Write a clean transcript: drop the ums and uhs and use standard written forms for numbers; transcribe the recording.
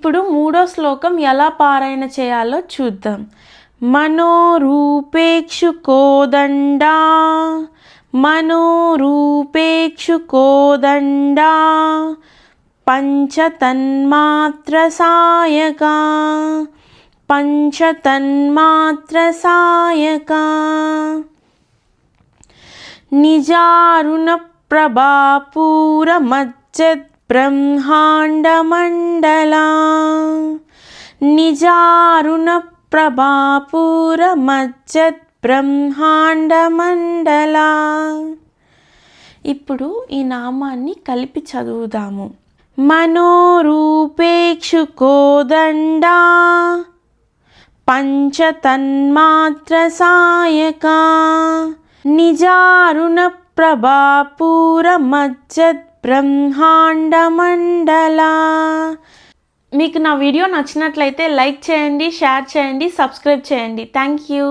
ఇప్పుడు మూడో శ్లోకం ఎలా పారాయణ చేయాలో చూద్దాం. మనోరూపేక్షు కోదండా మనోరూపేక్షు కోదండా పంచతన్మాత్ర సాయకా పంచతన్మాత్ర సాయకా నిజారుణ ప్రభాపూర మజ్జత్ బ్రహ్మాండ మండలా నిజారుణ ప్రభాపూర మజ్జత్ బ్రహ్మాండ మండలా. ఇప్పుడు ఈ నామాన్ని కలిపి చదువుదాము. మనోరూపేక్షు కోదండా పంచతన్మాత్ర సాయకా నిజారుణ ప్రభాపూర మజ్జత్ బ్రహ్మాండ మండలా. మీకు నా వీడియో నచ్చినట్లయితే లైక్ చేయండి, షేర్ చేయండి, సబ్స్క్రైబ్ చేయండి. Thank you.